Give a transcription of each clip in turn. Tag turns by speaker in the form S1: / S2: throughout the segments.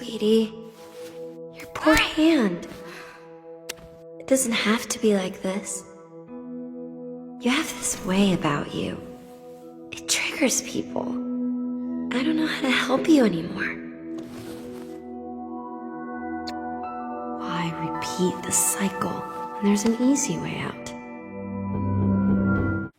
S1: Sweetie, your poor hand. It doesn't have to be like this. You have this way about you. It triggers people. I don't know how to help you anymore. Why repeat the cycle when there's an easy way out?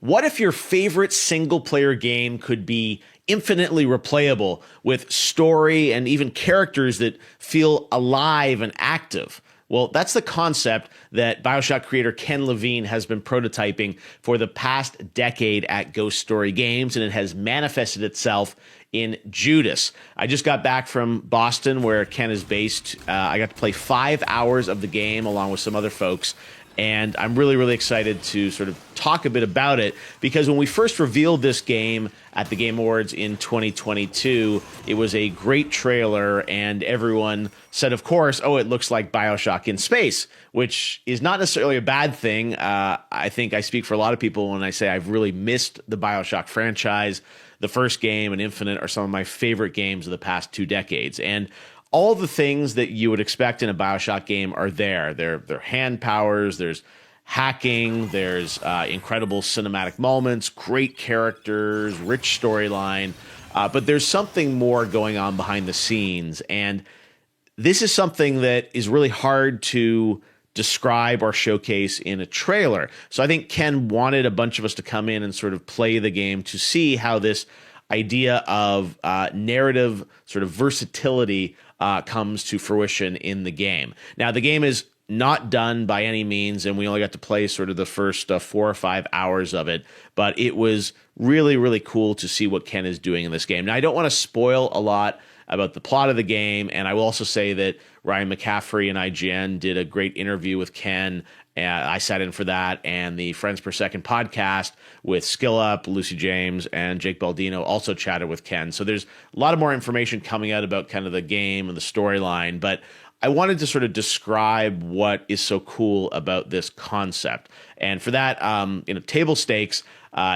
S2: What if your favorite single-player game could be infinitely replayable with story and even characters that feel alive and active? Well, that's the concept that BioShock creator Ken Levine has been prototyping for the past decade at Ghost Story Games, and it has manifested itself in Judas. I just got back from Boston, where Ken is based. I got to play 5 hours of the game along with some other folks, and I'm really, really excited to sort of talk a bit about it, because when we first revealed this game at the Game Awards in 2022, it was a great trailer, and everyone said, of course, oh, it looks like BioShock in space, which is not necessarily a bad thing. I think I speak for a lot of people when I say I've really missed the BioShock franchise. The first game and Infinite are some of my favorite games of the past 2 decades. And all the things that you would expect in a BioShock game are there. There are hand powers, there's hacking, there's incredible cinematic moments, great characters, rich storyline, but there's something more going on behind the scenes. And this is something that is really hard to describe or showcase in a trailer. So I think Ken wanted a bunch of us to come in and sort of play the game to see how this idea of narrative sort of versatility comes to fruition in the game. Now, the game is not done by any means, and we only got to play sort of the first 4 or 5 hours of it, but it was really, really cool to see what Ken is doing in this game. Now, I don't want to spoil a lot about the plot of the game, and I will also say that Ryan McCaffrey and IGN did a great interview with Ken. I sat in for that, and the Friends Per Second podcast with Skill Up, Lucy James, and Jake Baldino also chatted with Ken. So there's a lot of more information coming out about kind of the game and the storyline, but I wanted to sort of describe what is so cool about this concept. And for that, table stakes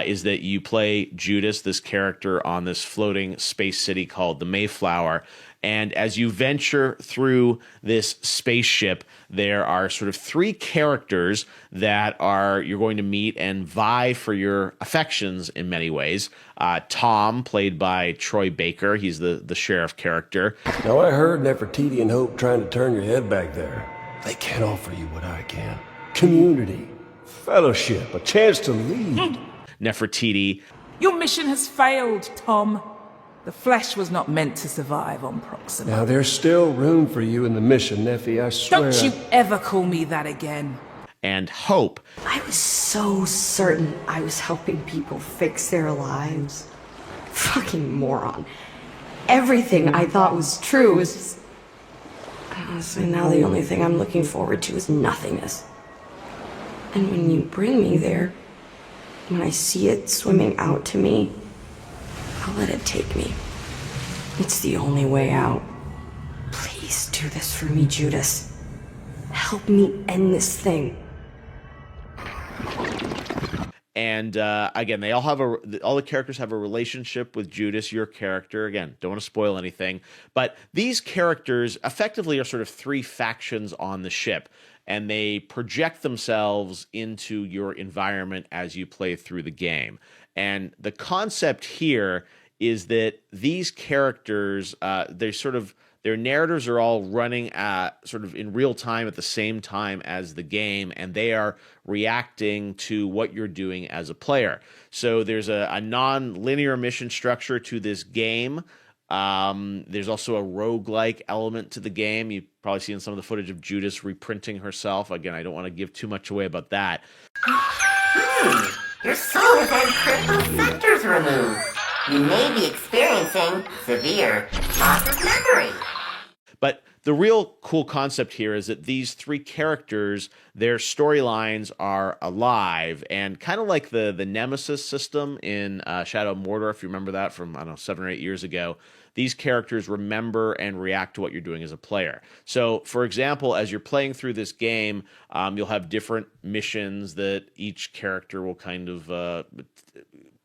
S2: is that you play Judas, this character on this floating space city called the Mayflower. And as you venture through this spaceship, there are sort of 3 characters that you're going to meet and vie for your affections in many ways. Tom, played by Troy Baker, he's the sheriff character.
S3: Now, I heard Nefertiti and Hope trying to turn your head back there. They can't offer you what I can. Community, fellowship, a chance to lead.
S2: Nefertiti.
S4: Your mission has failed, Tom. The flesh was not meant to survive on Proxima.
S3: Now, there's still room for you in the mission, Neffy, I swear.
S4: Don't you ever call me that again.
S2: And Hope.
S1: I was so certain I was helping people fix their lives. Fucking moron. Everything I thought was true was just... Honestly, now the only thing I'm looking forward to is nothingness. And when you bring me there, when I see it swimming out to me, I'll let it take me. It's the only way out. Please do this for me, Judas. Help me end this thing.
S2: And again, they all have all the characters have a relationship with Judas, your character. Again, don't want to spoil anything, but these characters effectively are sort of 3 factions on the ship, and they project themselves into your environment as you play through the game. And the concept here is that these characters, their narratives are all running sort of in real time at the same time as the game, and they are reacting to what you're doing as a player. So there's a non-linear mission structure to this game. There's also a roguelike element to the game. You've probably seen some of the footage of Judas reprinting herself. Again, I don't want to give too much away about that.
S5: Your soul has had critical sectors removed. You may be experiencing severe loss of memory.
S2: But the real cool concept here is that these 3 characters, their storylines are alive, and kind of like the Nemesis system in Shadow of Mordor, if you remember that from, 7 or 8 years ago, these characters remember and react to what you're doing as a player. So, for example, as you're playing through this game, you'll have different missions that each character will kind of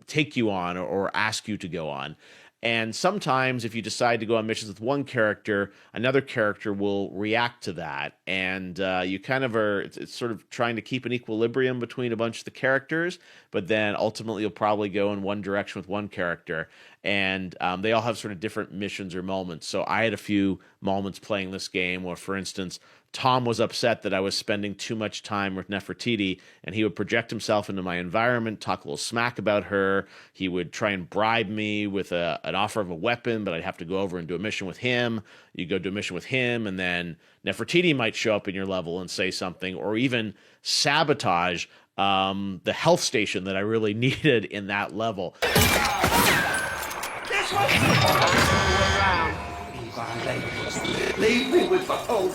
S2: take you on or ask you to go on. And sometimes if you decide to go on missions with one character, another character will react to that. And you kind of are, it's sort of trying to keep an equilibrium between a bunch of the characters, but then ultimately you'll probably go in one direction with one character. And they all have sort of different missions or moments. So I had a few moments playing this game where, for instance, Tom was upset that I was spending too much time with Nefertiti, and he would project himself into my environment, talk a little smack about her. He would try and bribe me with an offer of a weapon, but I'd have to go over and do a mission with him. You go do a mission with him, and then Nefertiti might show up in your level and say something, or even sabotage the health station that I really needed in that level.
S3: Leave me with the whole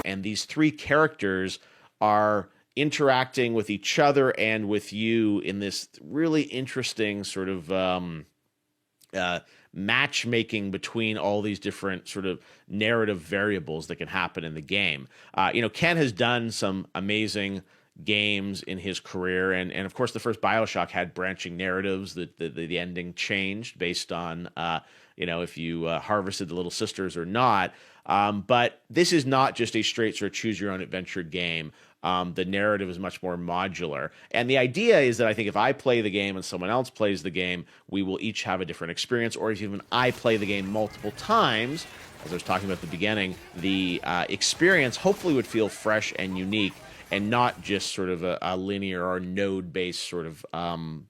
S2: And these three characters are interacting with each other and with you in this really interesting sort of matchmaking between all these different sort of narrative variables that can happen in the game. Ken has done some amazing games in his career, and of course the first BioShock had branching narratives that the ending changed based on if you harvested the little sisters or not. But this is not just a straight sort of choose your own adventure game. The narrative is much more modular. And the idea is that I think if I play the game and someone else plays the game, we will each have a different experience. Or if even I play the game multiple times, as I was talking about at the beginning, the experience hopefully would feel fresh and unique, and not just sort of a linear or node-based sort of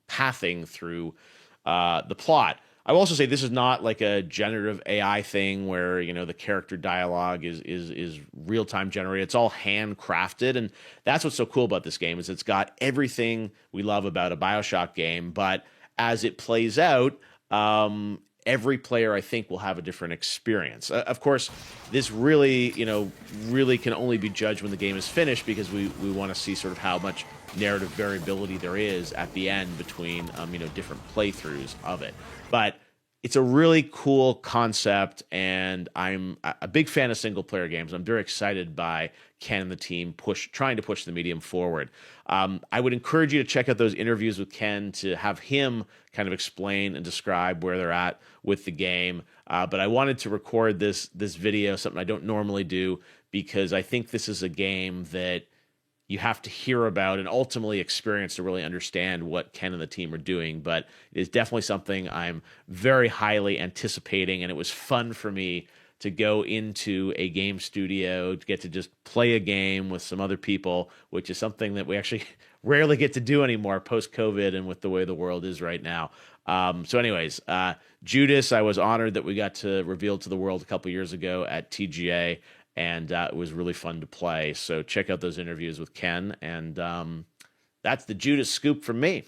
S2: pathing through the plot. I will also say this is not like a generative AI thing where the character dialogue is real-time generated. It's all handcrafted, and that's what's so cool about this game is it's got everything we love about a BioShock game, but as it plays out, every player, I think, will have a different experience. Of course, this really can only be judged when the game is finished, because we want to see sort of how much narrative variability there is at the end between different playthroughs of it. But it's a really cool concept, and I'm a big fan of single player games. I'm very excited by Ken and the team trying to push the medium forward. I would encourage you to check out those interviews with Ken to have him kind of explain and describe where they're at with the game. But I wanted to record this video, something I don't normally do, because I think this is a game that you have to hear about and ultimately experience to really understand what Ken and the team are doing. But it is definitely something I'm very highly anticipating, and it was fun for me to go into a game studio, to get to just play a game with some other people, which is something that we actually rarely get to do anymore post-COVID and with the way the world is right now. So anyways, Judas, I was honored that we got to reveal to the world a couple years ago at TGA, and it was really fun to play. So check out those interviews with Ken, and that's the Judas scoop from me.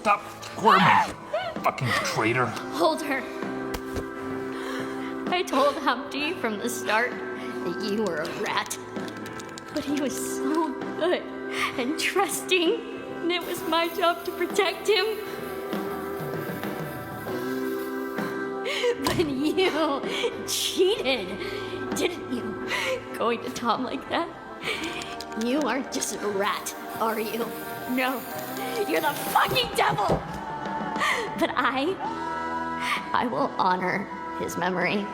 S6: Stop squirming, fucking traitor.
S7: Hold her. I told Humpty from the start that you were a rat. But he was so good and trusting, and it was my job to protect him. But you cheated, didn't you? Going to Tom like that? You aren't just a rat, are you? No, you're the fucking devil! But I will honor his memory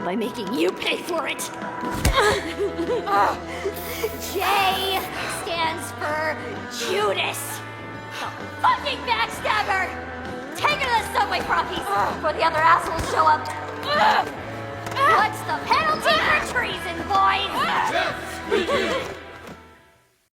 S7: by making you pay for it. J stands for Judas, the fucking backstabber. Take her to the subway, Frothies, before the other assholes show up. What's the penalty for treason, boys?